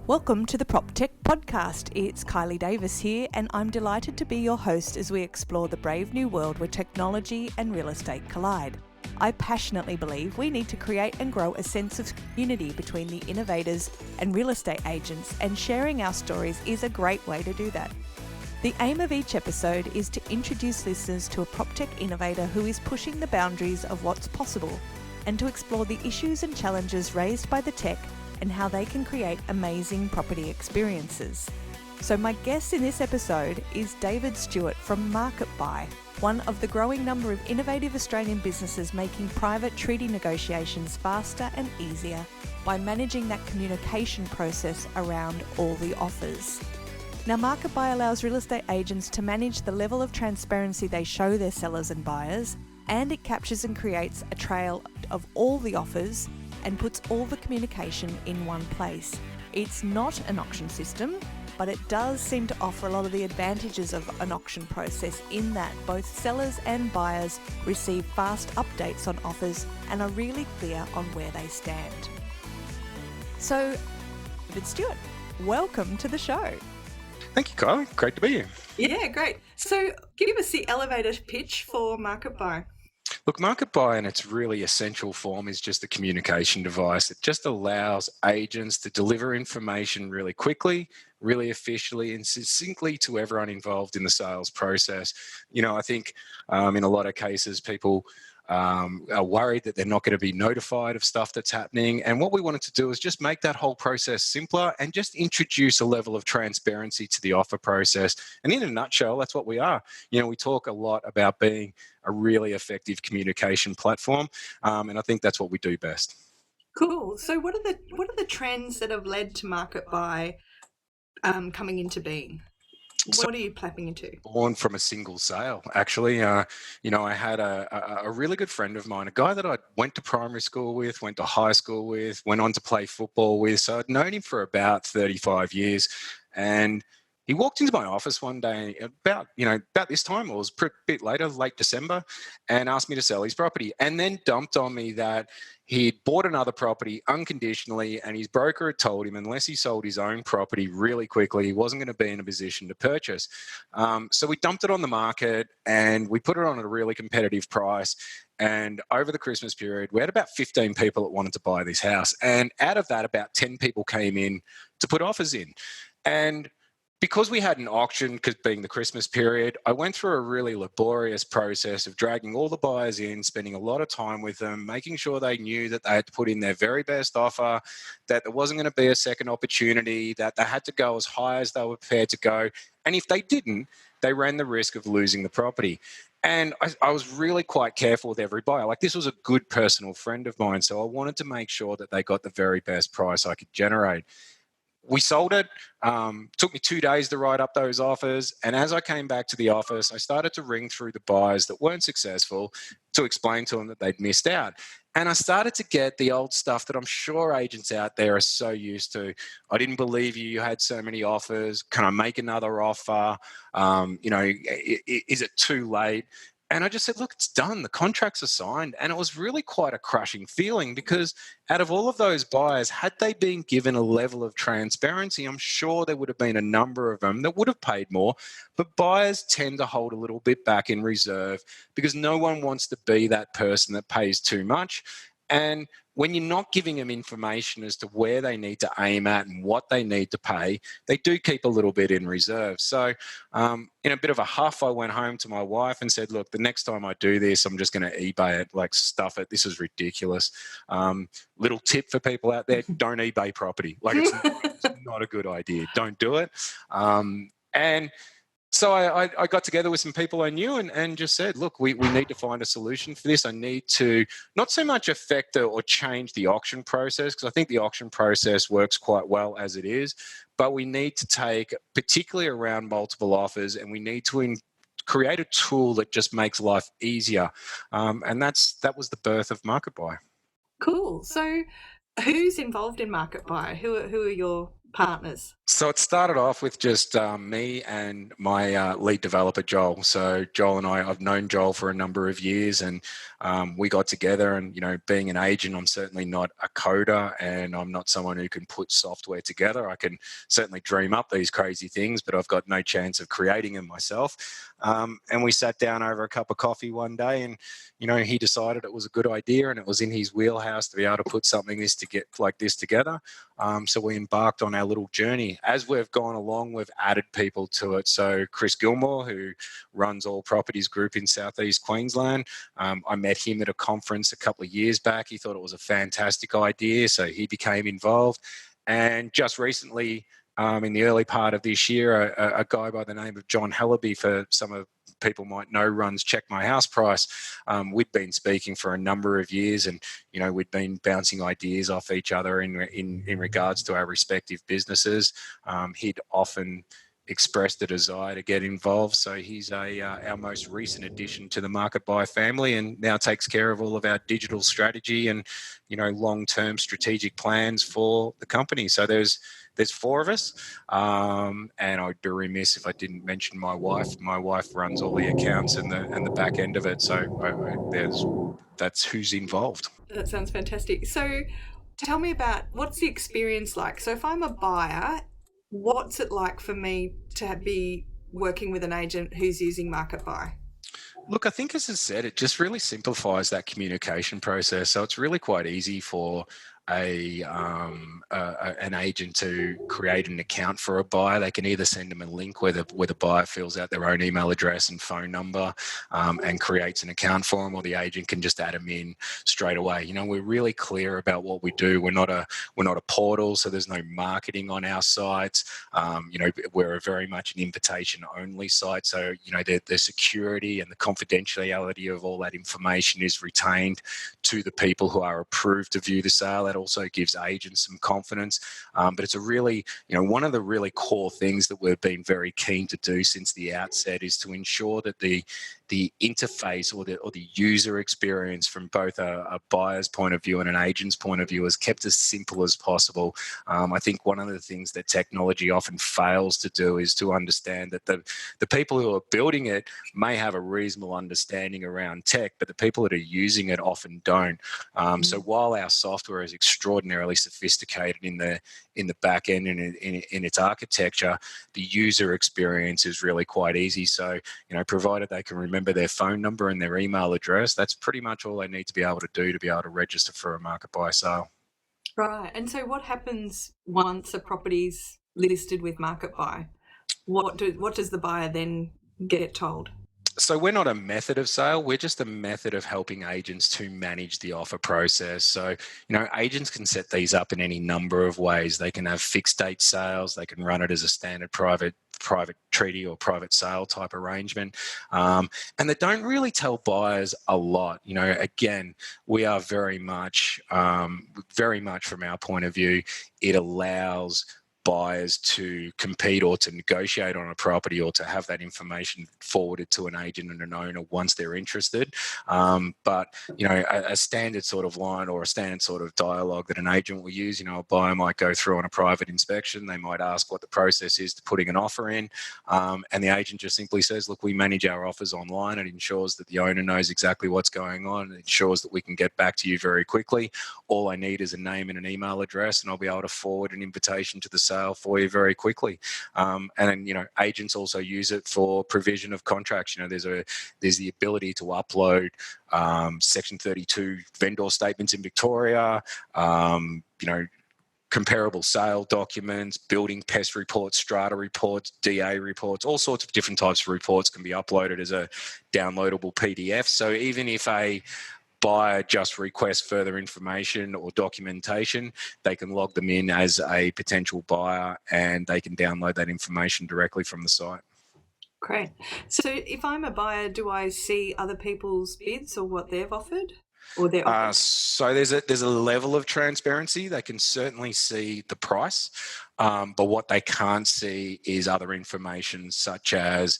Welcome to the PropTech Podcast. It's Kylie Davis here, and I'm delighted to be your host as we explore the brave new world where technology and real estate collide. I passionately believe we need to create and grow a sense of community between the innovators and real estate agents, and sharing our stories is a great way to do that. The aim of each episode is to introduce listeners to a PropTech innovator who is pushing the boundaries of what's possible, and to explore the issues and challenges raised by the tech and how they can create amazing property experiences. So my guest in this episode is David Stewart from MarketBuy, one of the growing number of innovative Australian businesses making private treaty negotiations faster and easier by managing that communication process around all the offers. Now, MarketBuy allows real estate agents to manage the level of transparency they show their sellers and buyers, and it captures and creates a trail of all the offers and puts all the communication in one place. It's not an auction system, but it does seem to offer a lot of the advantages of an auction process in that both sellers and buyers receive fast updates on offers and are really clear on where they stand. So, David Stewart, welcome to the show. Thank you, Kylie. Great to be here. Yeah, great. So give us the elevator pitch for MarketBuy. Look, MarketBuy in its really essential form is just a communication device. It just allows agents to deliver information really quickly, really efficiently and succinctly to everyone involved in the sales process. You know, I think in a lot of cases, people are worried that they're not going to be notified of stuff that's happening. And what we wanted to do is just make that whole process simpler and just introduce a level of transparency to the offer process. And in a nutshell, that's what we are. You know, we talk a lot about being a really effective communication platform, and I think that's what we do best. Cool. So what are the trends that have led to MarketBuy coming into being? What are you tapping into? Born from a single sale, actually. You know, I had a really good friend of mine, a guy that I went to primary school with, went to high school with, went on to play football with. So I'd known him for about 35 years. And he walked into my office one day about this time, it was a bit later, late December, and asked me to sell his property, and then dumped on me that he'd bought another property unconditionally, and his broker had told him unless he sold his own property really quickly, he wasn't going to be in a position to purchase. So we dumped it on the market, and we put it on at a really competitive price. And over the Christmas period, we had about 15 people that wanted to buy this house. And out of that, about 10 people came in to put offers in. And because we had an auction, because being the Christmas period, I went through a really laborious process of dragging all the buyers in, spending a lot of time with them, making sure they knew that they had to put in their very best offer, that there wasn't going to be a second opportunity, that they had to go as high as they were prepared to go. And if they didn't, they ran the risk of losing the property. And I was really quite careful with every buyer. Like, this was a good personal friend of mine, so I wanted to make sure that they got the very best price I could generate. We sold it. Took me 2 days to write up those offers. And as I came back to the office, I started to ring through the buyers that weren't successful to explain to them that they'd missed out. And I started to get the old stuff that I'm sure agents out there are so used to. I didn't believe you had so many offers. Can I make another offer? Is it too late? And I just said, look, it's done. The contracts are signed. And it was really quite a crushing feeling, because out of all of those buyers, had they been given a level of transparency, I'm sure there would have been a number of them that would have paid more. But buyers tend to hold a little bit back in reserve because no one wants to be that person that pays too much. And when you're not giving them information as to where they need to aim at and what they need to pay, they do keep a little bit in reserve. So in a bit of a huff, I went home to my wife and said, look, the next time I do this, I'm just going to eBay it, like, stuff it. This is ridiculous. Little tip for people out there, don't eBay property. Like, it's not a good idea. Don't do it. And so I got together with some people I knew and just said, look, we need to find a solution for this. I need to not so much affect or change the auction process, because I think the auction process works quite well as it is, but we need to take, particularly around multiple offers, and we need to create a tool that just makes life easier. And that was the birth of MarketBuy. Cool. So who's involved in MarketBuy? Who are your partners? So it started off with just me and my lead developer, Joel. So Joel and I've known Joel for a number of years, and we got together. And, being an agent, I'm certainly not a coder, and I'm not someone who can put software together. I can certainly dream up these crazy things, but I've got no chance of creating them myself. And we sat down over a cup of coffee one day, and he decided it was a good idea, and it was in his wheelhouse to be able to put something like this together. So we embarked on our little journey. As we've gone along, we've added people to it. So Chris Gilmore, who runs All Properties Group in Southeast Queensland, I met him at a conference a couple of years back. He thought it was a fantastic idea, so he became involved. And just recently, in the early part of this year, a guy by the name of John Hellaby, for some of people might know, runs Check My House Price. We'd been speaking for a number of years, and we'd been bouncing ideas off each other in regards to our respective businesses. He'd often expressed a desire to get involved, so he's our most recent addition to the Market Buy family, and now takes care of all of our digital strategy and long-term strategic plans for the company. So there's four of us, and I'd be remiss if I didn't mention my wife. My wife runs all the accounts and the back end of it. So that's who's involved. That sounds fantastic. So tell me about, what's the experience like? So if I'm a buyer, what's it like for me to be working with an agent who's using Market Buy? Look, I think, as I said, it just really simplifies that communication process. So it's really quite easy for an agent to create an account for a buyer. They can either send them a link where the buyer fills out their own email address and phone number, and creates an account for them, or the agent can just add them in straight away. We're really clear about what we do. We're not a portal, so there's no marketing on our sites. We're very much an invitation only site. So the security and the confidentiality of all that information is retained to the people who are approved to view the sale. That also gives agents some confidence. But it's a really, one of the really core things that we've been very keen to do since the outset is to ensure that the interface or the user experience from both a buyer's point of view and an agent's point of view is kept as simple as possible. I think one of the things that technology often fails to do is to understand that the people who are building it may have a reasonable understanding around tech, but the people that are using it often don't. So while our software is extraordinarily sophisticated in the back end and in its architecture, the user experience is really quite easy. So, provided they can remember their phone number and their email address, that's pretty much all they need to be able to do to be able to register for a Market Buy sale. Right. And so what happens once a property's listed with Market Buy? What does the buyer then get told? So we're not a method of sale. We're just a method of helping agents to manage the offer process. So, agents can set these up in any number of ways. They can have fixed date sales. They can run it as a standard private treaty or private sale type arrangement. And they don't really tell buyers a lot. Again, we are very much from our point of view, it allows buyers to compete or to negotiate on a property or to have that information forwarded to an agent and an owner once they're interested. But a standard sort of line or a standard sort of dialogue that an agent will use, a buyer might go through on a private inspection. They might ask what the process is to putting an offer in, and the agent just simply says, look, we manage our offers online. It ensures that the owner knows exactly what's going on. It ensures that we can get back to you very quickly. All I need is a name and an email address, and I'll be able to forward an invitation to the sale for you very quickly. And then, agents also use it for provision of contracts. There's the ability to upload Section 32 vendor statements in Victoria, comparable sale documents, building pest reports, strata reports, DA reports, all sorts of different types of reports can be uploaded as a downloadable PDF. So even if a buyer just requests further information or documentation, they can log them in as a potential buyer and they can download that information directly from the site. Great. So if I'm a buyer, do I see other people's bids or what they've offered? So there's a level of transparency. They can certainly see the price, but what they can't see is other information such as,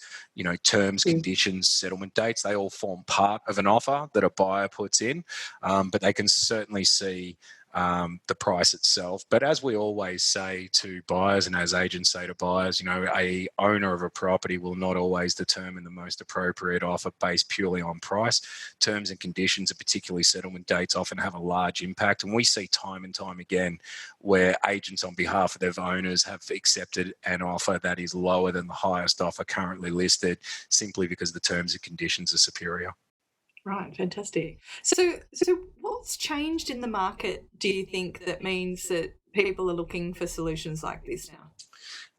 terms, conditions, settlement dates. They all form part of an offer that a buyer puts in, but they can certainly see the price itself. But as we always say to buyers, and as agents say to buyers, a owner of a property will not always determine the most appropriate offer based purely on price. Terms and conditions, and particularly settlement dates, often have a large impact. And we see time and time again where agents on behalf of their owners have accepted an offer that is lower than the highest offer currently listed, simply because the terms and conditions are superior. Right, fantastic. So what's changed in the market, do you think, that means that people are looking for solutions like this now?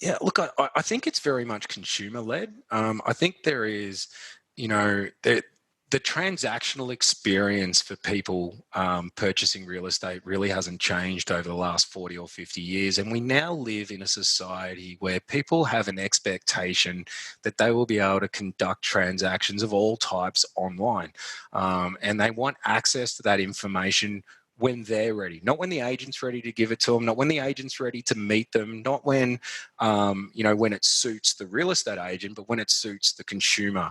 Yeah, look, I think it's very much consumer-led. I think there is, the transactional experience for people purchasing real estate really hasn't changed over the last 40 or 50 years. And we now live in a society where people have an expectation that they will be able to conduct transactions of all types online. And they want access to that information when they're ready, not when the agent's ready to give it to them, not when the agent's ready to meet them, not when, when it suits the real estate agent, but when it suits the consumer.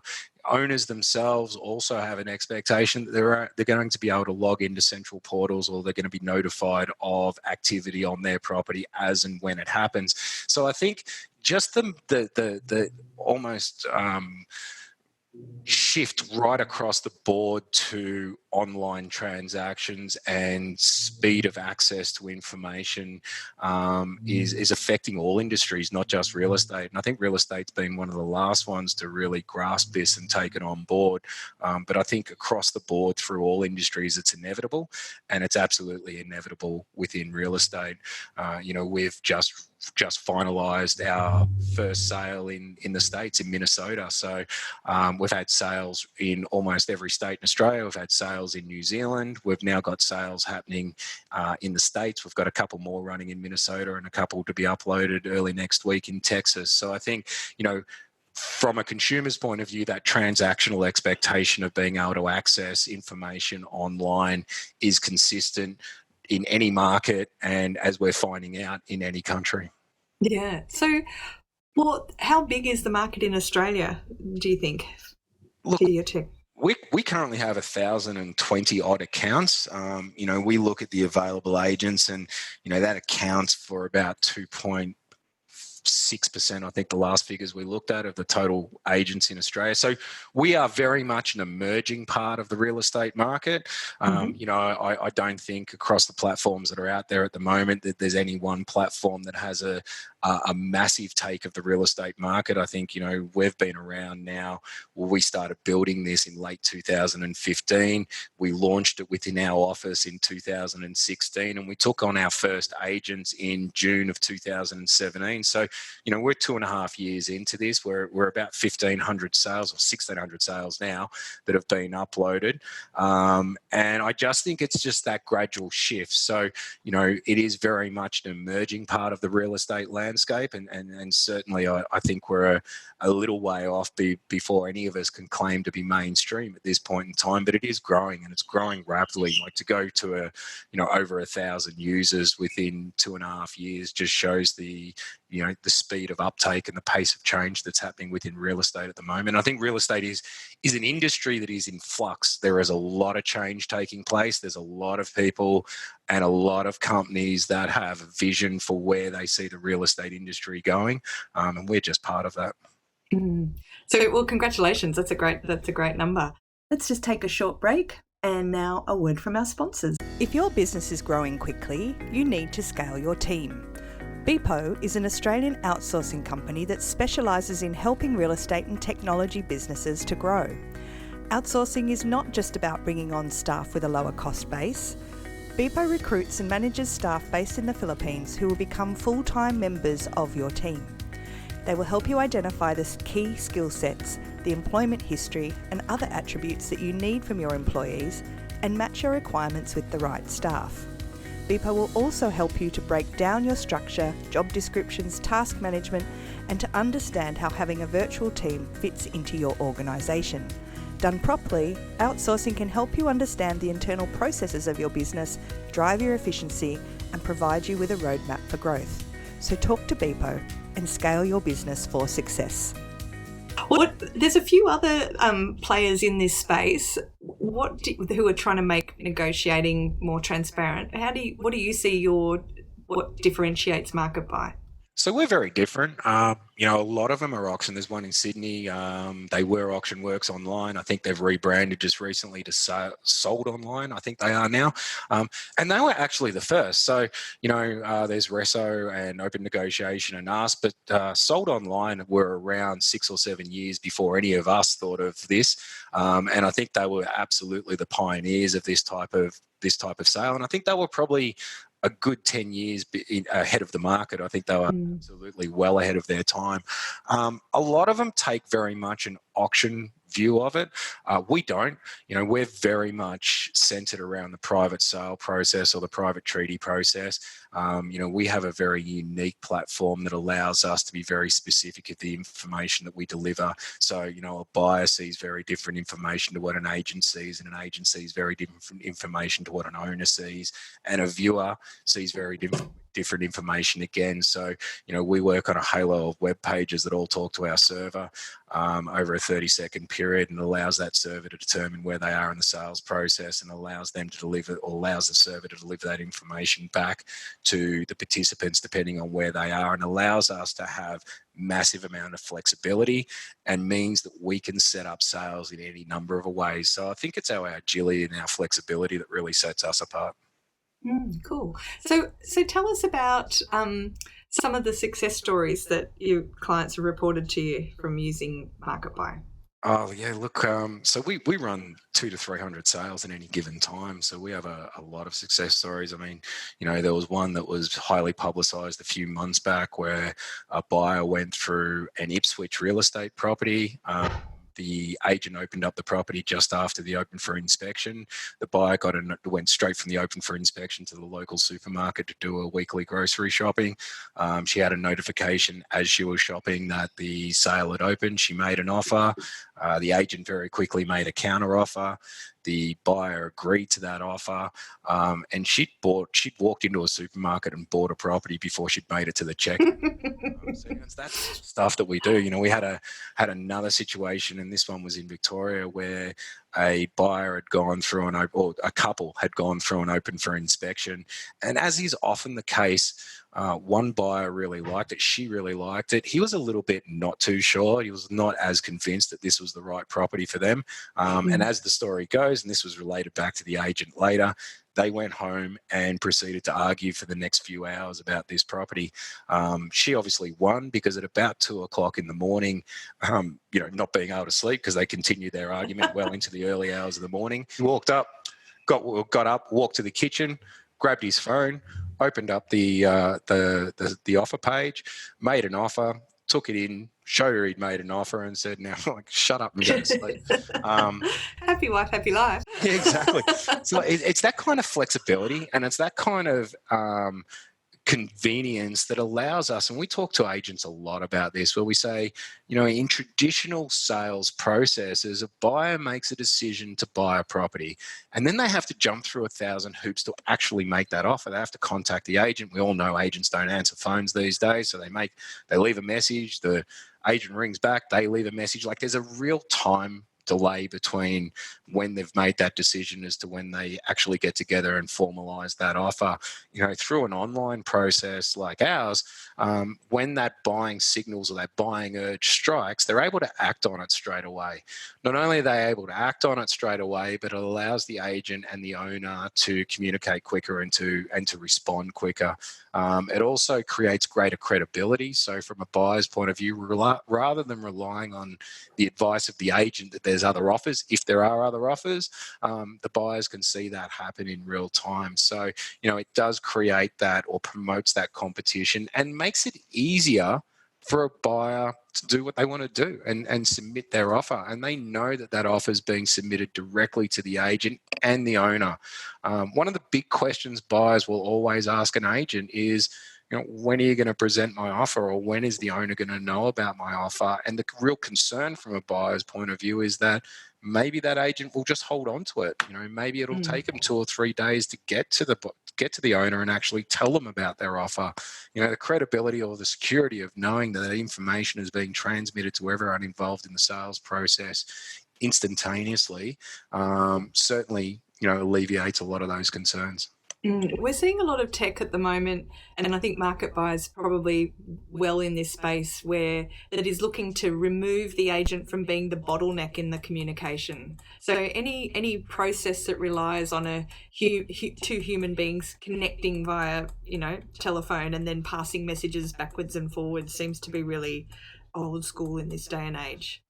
Owners themselves also have an expectation that they're going to be able to log into central portals, or they're going to be notified of activity on their property as and when it happens. So I think just the almost shift right across the board to online transactions and speed of access to information is affecting all industries, not just real estate. And I think real estate's been one of the last ones to really grasp this and take it on board. But I think across the board through all industries, it's inevitable, and it's absolutely inevitable within real estate. We've just finalised our first sale in the States, in Minnesota. So we've had sales in almost every state in Australia. We've had sales in New Zealand. We've now got sales happening in the States. We've got a couple more running in Minnesota and a couple to be uploaded early next week in Texas. So I think, from a consumer's point of view, that transactional expectation of being able to access information online is consistent in any market, and as we're finding out, in any country. Yeah. So how big is the market in Australia, do you think? Look, to your tech? We currently have 1,020 odd accounts. We look at the available agents, and that accounts for about 2.6%, I think the last figures we looked at, of the total agents in Australia. So we are very much an emerging part of the real estate market. I don't think across the platforms that are out there at the moment that there's any one platform that has a massive take of the real estate market. I think, we've been around now. We started building this in late 2015. We launched it within our office in 2016, and we took on our first agents in June of 2017. So, we're 2.5 years into this. We're about 1,500 sales, or 1,600 sales now, that have been uploaded. And I just think it's just that gradual shift. So, it is very much an emerging part of the real estate landscape. And certainly I think we're a little way off before any of us can claim to be mainstream at this point in time. But it is growing, and it's growing rapidly. Like, to go to over 1,000 users within 2.5 years just shows the speed of uptake and the pace of change that's happening within real estate at the moment. I think real estate is an industry that is in flux. There is a lot of change taking place. There's a lot of people and a lot of companies that have a vision for where they see the real estate industry going, and we're just part of that. So, well, congratulations. That's a great number. Let's just take a short break. And now a word from our sponsors. If your business is growing quickly, you need to scale your team. Beepo is an Australian outsourcing company that specialises in helping real estate and technology businesses to grow. Outsourcing is not just about bringing on staff with a lower cost base. Beepo recruits and manages staff based in the Philippines who will become full-time members of your team. They will help you identify the key skill sets, the employment history and other attributes that you need from your employees, and match your requirements with the right staff. Beepo will also help you to break down your structure, job descriptions, task management, and to understand how having a virtual team fits into your organisation. Done properly, outsourcing can help you understand the internal processes of your business, drive your efficiency, and provide you with a roadmap for growth. So talk to Beepo and scale your business for success. There's a few other players in this space. who are trying to make negotiating more transparent, what do you see what differentiates Market Buy? So we're very different. A lot of them are auction. There's one in Sydney. They were Auction Works Online. I think they've rebranded just recently to Sold Online. I think they are now. And they were actually the first. So, there's Reso and Open Negotiation and us, but Sold Online were around 6 or 7 years before any of us thought of this. And I think they were absolutely the pioneers of this type of sale. And I think they were probably a good 10 years ahead of the market. I think they were absolutely well ahead of their time. A lot of them take very much an auction view of it. We don't. We're very much centered around the private sale process or the private treaty process. We have a very unique platform that allows us to be very specific of the information that we deliver. So, a buyer sees very different information to what an agent sees, and an agent sees very different information to what an owner sees, and a viewer sees very different information again. So, we work on a halo of web pages that all talk to our server over a 30-second period, and allows that server to determine where they are in the sales process, and allows the server to deliver that information back to the participants depending on where they are, and allows us to have massive amount of flexibility, and means that we can set up sales in any number of ways. So I think it's our agility and our flexibility that really sets us apart. Cool. So tell us about some of the success stories that your clients have reported to you from using Market Buy. Oh yeah, look. So we run 200 to 300 sales in any given time. So we have a lot of success stories. I mean, there was one that was highly publicised a few months back where a buyer went through an Ipswich real estate property. The agent opened up the property just after the open for inspection. The buyer went straight from the open for inspection to the local supermarket to do a weekly grocery shopping. She had a notification as she was shopping that the sale had opened. She made an offer. The agent very quickly made a counter offer. The buyer agreed to that offer, and she'd walked into a supermarket and bought a property before she'd made it to the check. So it's that stuff that we do. We had another situation, and this one was in Victoria, where a buyer had gone through a couple had gone through an open for inspection, and as is often the case, one buyer really liked it. She really liked it. He was a little bit not too sure. He was not as convinced that this was the right property for them. And as the story goes, and this was related back to the agent later, they went home and proceeded to argue for the next few hours about this property. She obviously won, because at about 2:00 in the morning, not being able to sleep because they continued their argument well into the early hours of the morning, he walked up, got up, walked to the kitchen, grabbed his phone, opened up the offer page, made an offer, took it in, showed her he'd made an offer, and said, "Now, shut up and go to sleep." Happy wife, happy life. Yeah, exactly. So it's that kind of flexibility, and it's that kind of convenience that allows us, and we talk to agents a lot about this, where we say, in traditional sales processes, a buyer makes a decision to buy a property, and then they have to jump through 1,000 hoops to actually make that offer. They have to contact the agent. We all know agents don't answer phones these days, so they leave a message, the agent rings back, they leave a message. Like, there's a real time delay between when they've made that decision as to when they actually get together and formalize that offer. Through an online process like ours, when that buying signals or that buying urge strikes, they're able to act on it straight away. Not only are they able to act on it straight away, but it allows the agent and the owner to communicate quicker and to respond quicker. It also creates greater credibility. So from a buyer's point of view, rather than relying on the advice of the agent that there's other offers, if there are other offers, the buyers can see that happen in real time. So, it does create that, or promotes that competition, and makes it easier for a buyer to do what they want to do and submit their offer. And they know that offer is being submitted directly to the agent and the owner. One of the big questions buyers will always ask an agent is, when are you going to present my offer, or when is the owner going to know about my offer? And the real concern from a buyer's point of view is that maybe that agent will just hold on to it. Maybe it'll take them 2 or 3 days to get to the owner and actually tell them about their offer. The credibility or the security of knowing that information is being transmitted to everyone involved in the sales process instantaneously, certainly, alleviates a lot of those concerns. We're seeing a lot of tech at the moment, and I think Market Buyer's probably well in this space where it is looking to remove the agent from being the bottleneck in the communication. So any process that relies on two human beings connecting via telephone and then passing messages backwards and forwards seems to be really old school in this day and age.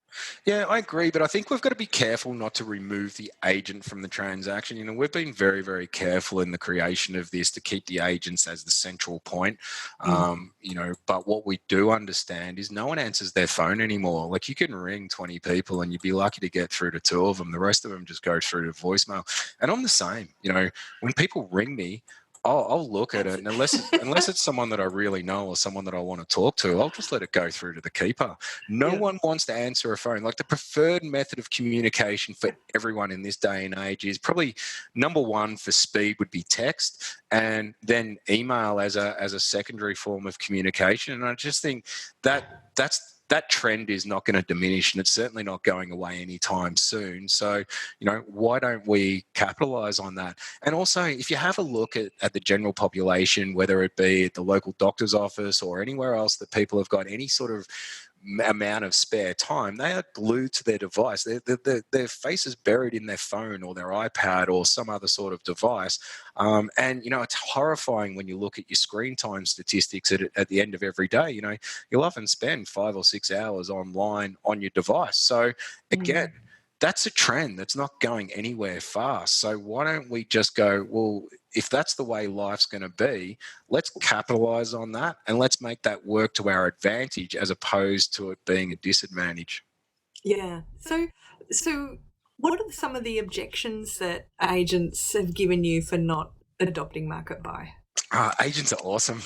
Yeah, I agree, but I think we've got to be careful not to remove the agent from the transaction. We've been very, very careful in the creation of this to keep the agents as the central point. But what we do understand is no one answers their phone anymore. Like, you can ring 20 people and you'd be lucky to get through to 2 of them. The rest of them just go through to voicemail. And I'm the same. When people ring me, I'll look at it, and unless it's someone that I really know or someone that I want to talk to, I'll just let it go through to the keeper. No one wants to answer a phone. Like, the preferred method of communication for everyone in this day and age is probably number one for speed would be text, and then email as a secondary form of communication. And I just think that trend is not going to diminish, and it's certainly not going away anytime soon. So, why don't we capitalize on that? And also, if you have a look at the general population, whether it be at the local doctor's office or anywhere else that people have got any sort of amount of spare time, they are glued to their device. Their face is buried in their phone or their iPad or some other sort of device. And it's horrifying when you look at your screen time statistics at the end of every day. You'll often spend 5 or 6 hours online on your device. So again, that's a trend that's not going anywhere fast. So why don't we just go, well, if that's the way life's going to be, let's capitalize on that and let's make that work to our advantage as opposed to it being a disadvantage. Yeah. So what are some of the objections that agents have given you for not adopting Market Buy? Agents are awesome.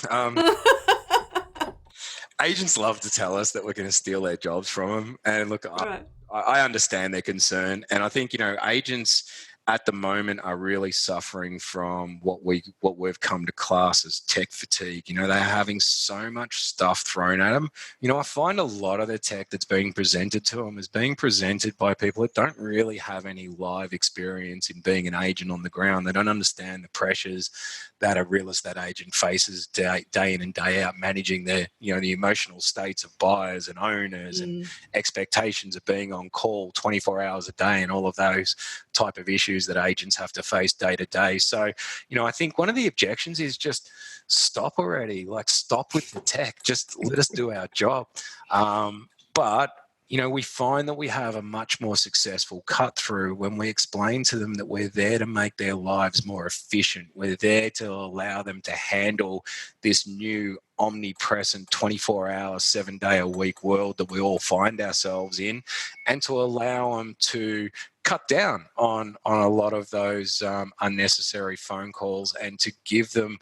Agents love to tell us that we're going to steal their jobs from them. And look, Right. I understand their concern. And I think, agents at the moment are really suffering from what we've come to class as tech fatigue. They're having so much stuff thrown at them. I find a lot of the tech that's being presented to them is being presented by people that don't really have any live experience in being an agent on the ground. They don't understand the pressures that a real estate agent faces day in and day out, managing the emotional states of buyers and owners and expectations of being on call 24 hours a day and all of those type of issues that agents have to face day to day. So, I think one of the objections is just stop already. Like, stop with the tech. Just let us do our job. But we find that we have a much more successful cut through when we explain to them that we're there to make their lives more efficient. We're there to allow them to handle this new omnipresent 24-hour, 7-day-a-week world that we all find ourselves in, and to allow them to cut down on a lot of those unnecessary phone calls and to give them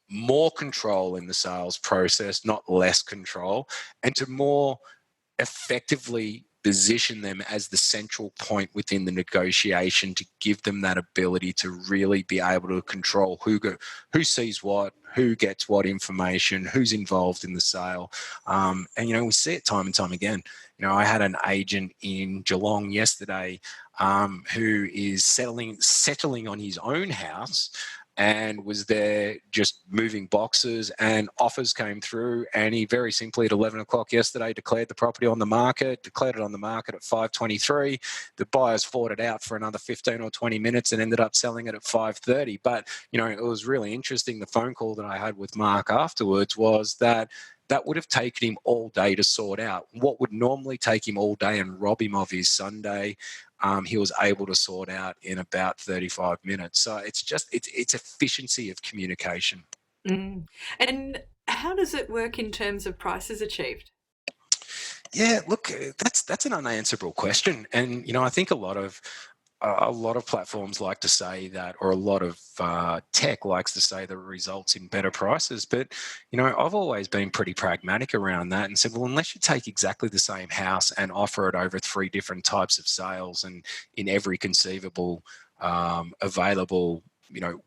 more control in the sales process, not less control, and to more effectively position them as the central point within the negotiation to give them that ability to really be able to control who sees what, who gets what information, who's involved in the sale. And, we see it time and time again. I had an agent in Geelong yesterday who is settling on his own house and was there just moving boxes, and offers came through, and he very simply at 11 o'clock yesterday declared it on the market at 5:23. The buyers fought it out for another 15 or 20 minutes and ended up selling it at 5:30. But, it was really interesting. The phone call that I had with Mark afterwards was that would have taken him all day to sort out. What would normally take him all day and rob him of his Sunday, he was able to sort out in about 35 minutes. So it's efficiency of communication. And how does it work in terms of prices achieved? Yeah, look, that's an unanswerable question. And, I think a lot of platforms like to say that, or a lot of tech likes to say that it results in better prices. But, I've always been pretty pragmatic around that and said, well, unless you take exactly the same house and offer it over 3 different types of sales and in every conceivable available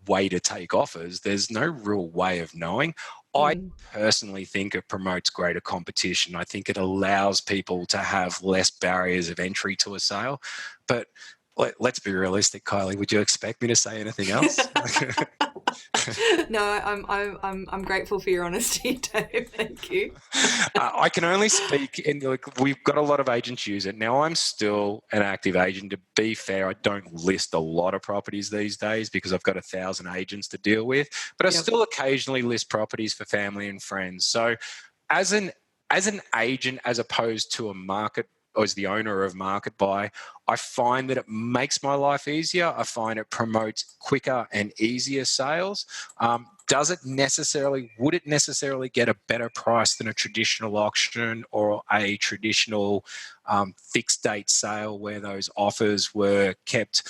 way to take offers, there's no real way of knowing. I personally think it promotes greater competition. I think it allows people to have less barriers of entry to a sale. But let's be realistic, Kylie. Would you expect me to say anything else? No, I'm grateful for your honesty, Dave. Thank you. I can only speak in we've got a lot of agents use it. Now, I'm still an active agent. To be fair, I don't list a lot of properties these days because I've got 1,000 agents to deal with, but I still occasionally list properties for family and friends. So as an agent, as opposed to a market or as the owner of Market Buy, I find that it makes my life easier. I find it promotes quicker and easier sales. Would it necessarily get a better price than a traditional auction or a traditional fixed date sale where those offers were kept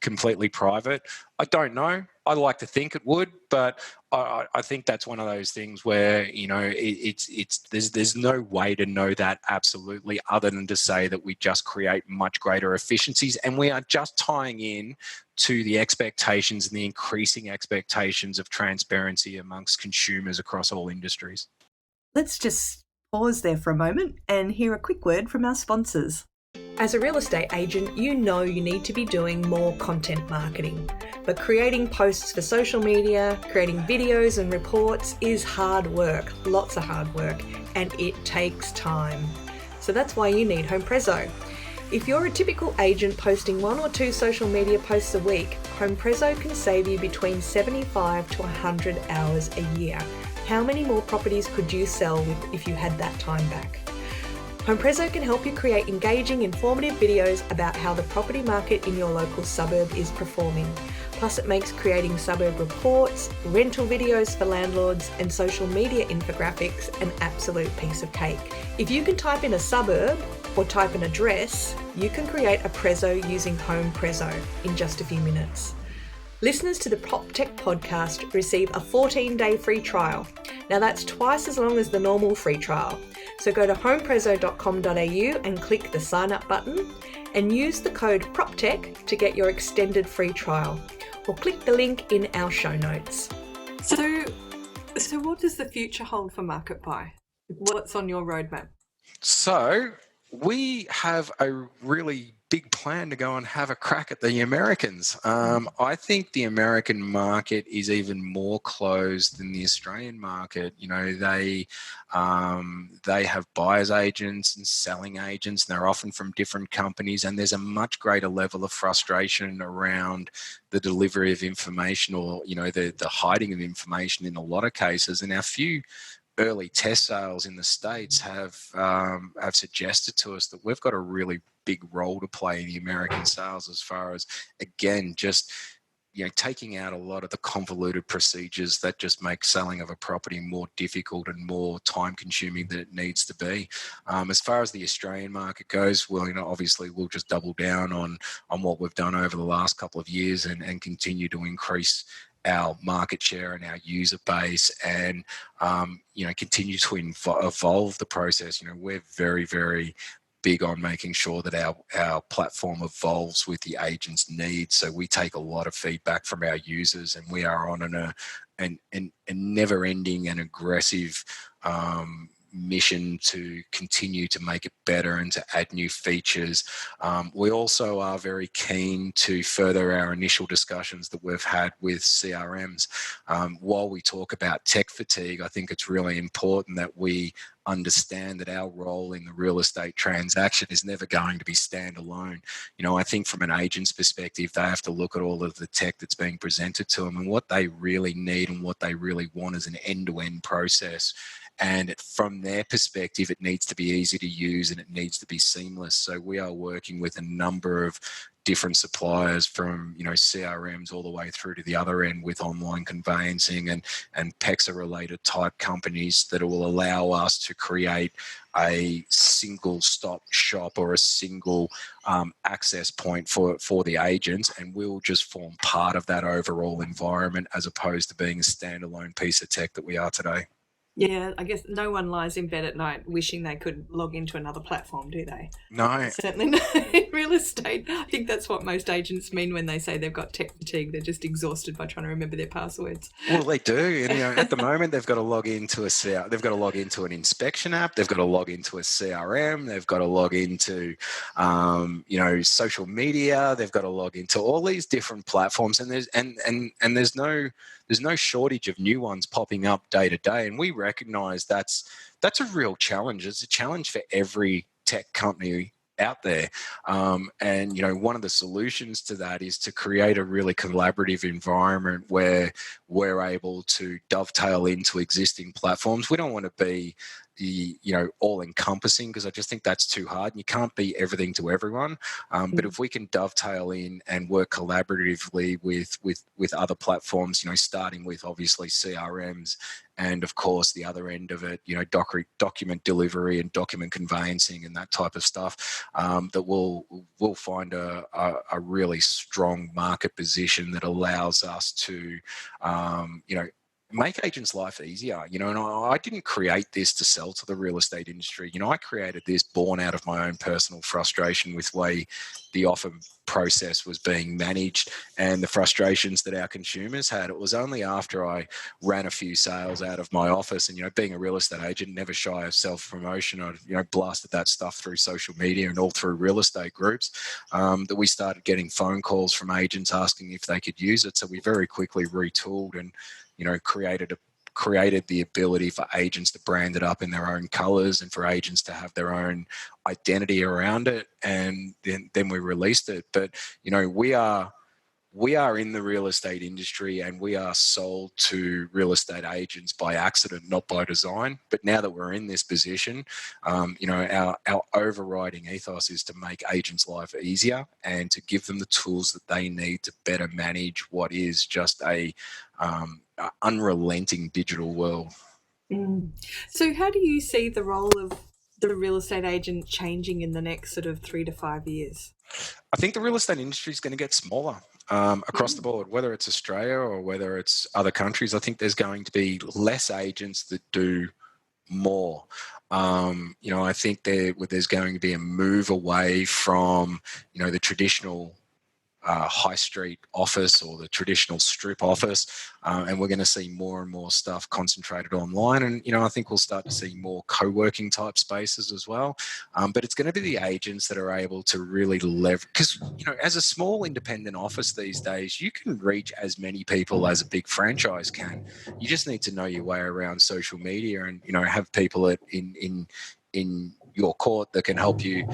completely private? I don't know. I like to think it would, but I think that's one of those things where, there's no way to know that absolutely, other than to say that we just create much greater efficiencies, and we are just tying in to the expectations and the increasing expectations of transparency amongst consumers across all industries. Let's just pause there for a moment and hear a quick word from our sponsors. As a real estate agent, you know you need to be doing more content marketing. But creating posts for social media, creating videos and reports is hard work, lots of hard work, and it takes time. So that's why you need HomePrezo. If you're a typical agent posting 1 or 2 social media posts a week, HomePrezo can save you between 75 to 100 hours a year. How many more properties could you sell if you had that time back? HomePrezo can help you create engaging, informative videos about how the property market in your local suburb is performing. Plus, it makes creating suburb reports, rental videos for landlords, and social media infographics an absolute piece of cake. If you can type in a suburb or type an address, you can create a Prezo using HomePrezo in just a few minutes. Listeners to the PropTech podcast receive a 14-day free trial. Now that's twice as long as the normal free trial. So go to homeprezo.com.au and click the sign up button and use the code PropTech to get your extended free trial, or click the link in our show notes. So what does the future hold for Market Buy? What's on your roadmap? So we have a really big plan to go and have a crack at the Americans. I think the American market is even more closed than the Australian market. They have buyers agents and selling agents, and they're often from different companies, and there's a much greater level of frustration around the delivery of information, or the hiding of information in a lot of cases. And our few early test sales in the States have suggested to us that we've got a really big role to play in the American sales, as far as, again, just taking out a lot of the convoluted procedures that just make selling of a property more difficult and more time consuming than it needs to be. As far as the Australian market goes, well, obviously we'll just double down on what we've done over the last couple of years and continue to increase our market share and our user base, and continue to evolve the process. We're very, very big on making sure that our platform evolves with the agent's needs. So we take a lot of feedback from our users, and we are on a never-ending and aggressive mission to continue to make it better and to add new features. We also are very keen to further our initial discussions that we've had with CRMs. While we talk about tech fatigue, I think it's really important that we understand that our role in the real estate transaction is never going to be standalone. I think from an agent's perspective, they have to look at all of the tech that's being presented to them, and what they really need and what they really want is an end-to-end process. And from their perspective, it needs to be easy to use and it needs to be seamless. So we are working with a number of different suppliers, from CRMs all the way through to the other end with online conveyancing and PEXA related type companies, that will allow us to create a single stop shop or a single access point for the agents, and we'll just form part of that overall environment, as opposed to being a standalone piece of tech that we are today. Yeah, I guess no one lies in bed at night wishing they could log into another platform, do they? No. Certainly not in real estate. I think that's what most agents mean when they say they've got tech fatigue. They're just exhausted by trying to remember their passwords. Well, they do, and at the moment they've got to log into they've got to log into an inspection app, they've got to log into a CRM, they've got to log into, social media, they've got to log into all these different platforms, and there's no shortage of new ones popping up day to day, and we recognise that's a real challenge. It's a challenge for every tech company out there. And one of the solutions to that is to create a really collaborative environment where we're able to dovetail into existing platforms. We don't want to be the all encompassing, because I just think that's too hard, and you can't be everything to everyone. But if we can dovetail in and work collaboratively with other platforms, starting with obviously CRMs, and of course the other end of it, document delivery and document conveyancing and that type of stuff, that we'll find a really strong market position that allows us to make agents' life easier. And I didn't create this to sell to the real estate industry. I created this born out of my own personal frustration with the way the offer process was being managed and the frustrations that our consumers had. It was only after I ran a few sales out of my office, and being a real estate agent, never shy of self-promotion, I blasted that stuff through social media and all through real estate groups, that we started getting phone calls from agents asking if they could use it. So we very quickly retooled and created the ability for agents to brand it up in their own colors and for agents to have their own identity around it, and then we released it. But we are in the real estate industry, and we are sold to real estate agents by accident, not by design. But now that we're in this position, our overriding ethos is to make agents' life easier and to give them the tools that they need to better manage what is just a unrelenting digital world. So how do you see the role of the real estate agent changing in the next sort of 3 to 5 years? I think the real estate industry is going to get smaller across the board, whether it's Australia or whether it's other countries. I think there's going to be less agents that do more. I think there's going to be a move away from, the traditional high street office or the traditional strip office, and we're going to see more and more stuff concentrated online. And I think we'll start to see more co-working type spaces as well. But it's going to be the agents that are able to really leverage, because as a small independent office these days, you can reach as many people as a big franchise can. You just need to know your way around social media and have people in your court that can help you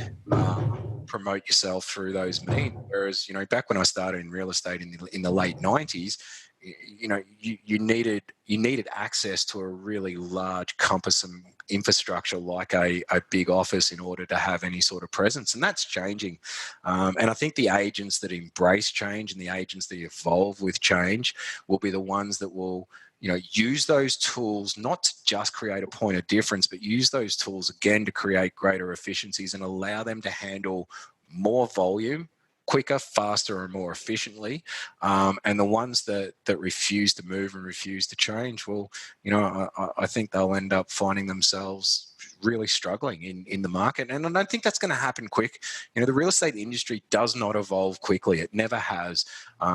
promote yourself through those means. Whereas, back when I started in real estate in the late 90s, you needed access to a really large cumbersome infrastructure like a big office in order to have any sort of presence, and that's changing. And I think the agents that embrace change and the agents that evolve with change will be the ones that will use those tools not to just create a point of difference, but use those tools again to create greater efficiencies and allow them to handle more volume quicker, faster, and more efficiently. And the ones that refuse to move and refuse to change, well, I think they'll end up finding themselves really struggling in the market. And I don't think that's going to happen quick. The real estate industry does not evolve quickly. It never has.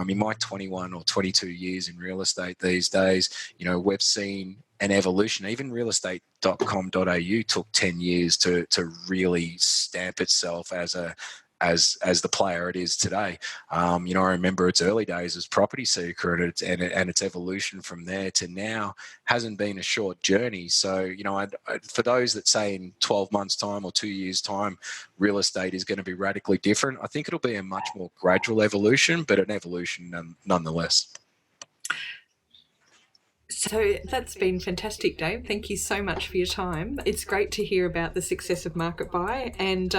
In my 21 or 22 years in real estate these days, we've seen an evolution. Even realestate.com.au took 10 years to really stamp itself as the player it is today. I remember its early days as Property Seeker, and its evolution from there to now hasn't been a short journey. So, for those that say in 12 months' time or 2 years' time, real estate is going to be radically different, I think it'll be a much more gradual evolution, but an evolution nonetheless. So that's been fantastic, Dave. Thank you so much for your time. It's great to hear about the success of Market Buy, and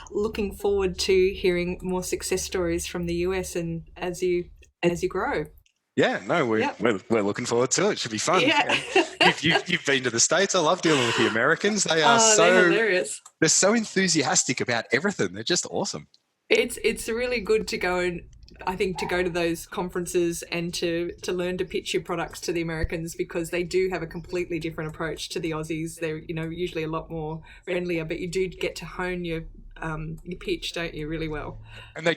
looking forward to hearing more success stories from the US and as you grow. Yeah, no, we're looking forward to it. It should be fun. Yeah. You've been to the States. I love dealing with the Americans. They are they're hilarious. They're so enthusiastic about everything. They're just awesome. It's really good to go and I think, to go to those conferences and to learn to pitch your products to the Americans, because they do have a completely different approach to the Aussies. They're, usually a lot more friendlier, but you do get to hone your pitch, don't you, really well. And they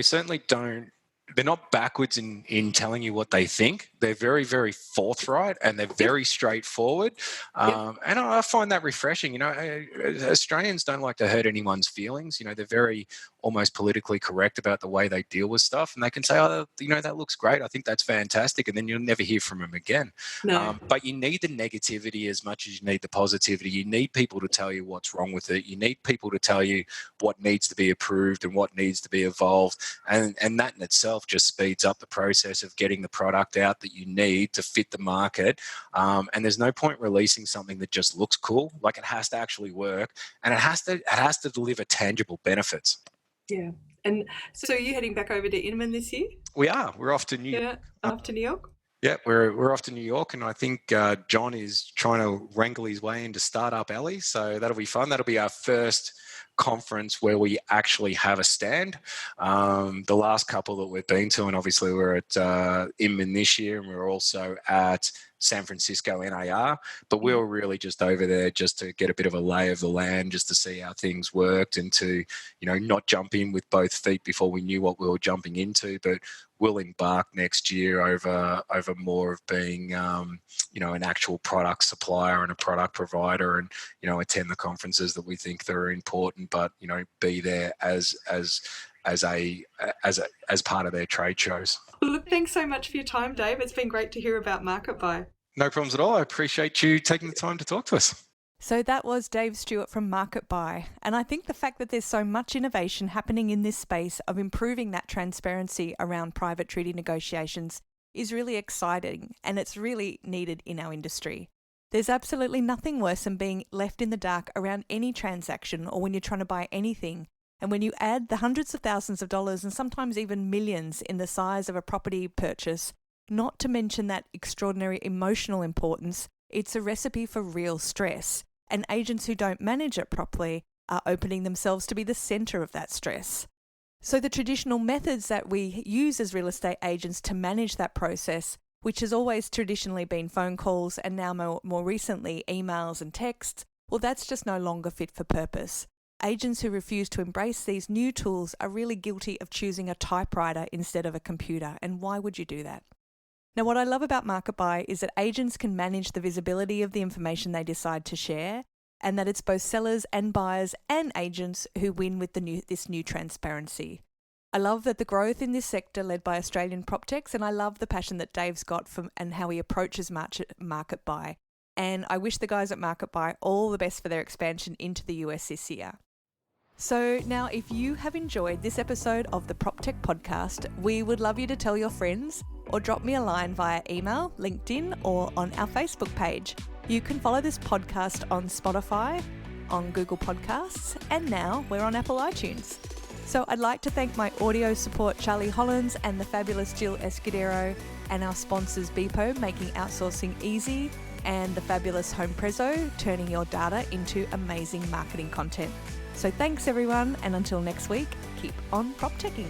certainly don't. They're not backwards in telling you what they think. They're very, very forthright, and they're very straightforward. And I find that refreshing. Australians don't like to hurt anyone's feelings. They're very almost politically correct about the way they deal with stuff, and they can say, "Oh, that looks great. I think that's fantastic," and then you'll never hear from them again. No. But you need the negativity as much as you need the positivity. You need people to tell you what's wrong with it. You need people to tell you what needs to be approved and what needs to be evolved, and that in itself just speeds up the process of getting the product out that you need to fit the market. And there's no point releasing something that just looks cool. Like, it has to actually work, and it has to deliver tangible benefits. Yeah. And so, are you heading back over to INMAN this year? We are. We're off to New York. Yeah, off to New York. Yeah, we're off to New York, and I think John is trying to wrangle his way into Startup Alley, so that'll be fun. That'll be our first conference where we actually have a stand. The last couple that we've been to, and obviously we're at INMAN this year, and we're also at San Francisco NAR, but we were really just over there just to get a bit of a lay of the land, just to see how things worked, and to not jump in with both feet before we knew what we were jumping into. But we'll embark next year over more of being an actual product supplier and a product provider, and attend the conferences that we think that are important, but be there as part of their trade shows. Well, look, thanks so much for your time, Dave. It's been great to hear about MarketBuy. No problems at all. I appreciate you taking the time to talk to us. So that was Dave Stewart from MarketBuy. And I think the fact that there's so much innovation happening in this space of improving that transparency around private treaty negotiations is really exciting, and it's really needed in our industry. There's absolutely nothing worse than being left in the dark around any transaction, or when you're trying to buy anything. And when you add the hundreds of thousands of dollars and sometimes even millions in the size of a property purchase, not to mention that extraordinary emotional importance, it's a recipe for real stress. And agents who don't manage it properly are opening themselves to be the center of that stress. So the traditional methods that we use as real estate agents to manage that process, which has always traditionally been phone calls and now more recently emails and texts, well, that's just no longer fit for purpose. Agents who refuse to embrace these new tools are really guilty of choosing a typewriter instead of a computer. And why would you do that? Now, what I love about MarketBuy is that agents can manage the visibility of the information they decide to share, and that it's both sellers and buyers and agents who win with this new transparency. I love that the growth in this sector led by Australian PropTechs, and I love the passion that Dave's got and how he approaches MarketBuy. And I wish the guys at MarketBuy all the best for their expansion into the US this year. So now, if you have enjoyed this episode of the PropTech podcast, we would love you to tell your friends or drop me a line via email, LinkedIn, or on our Facebook page. You can follow this podcast on Spotify, on Google Podcasts, and now we're on Apple iTunes. So I'd like to thank my audio support, Charlie Hollins, and the fabulous Jill Escudero, and our sponsors, Beepo, making outsourcing easy, and the fabulous Home Prezzo, turning your data into amazing marketing content. So thanks everyone, and until next week, keep on PropTeching.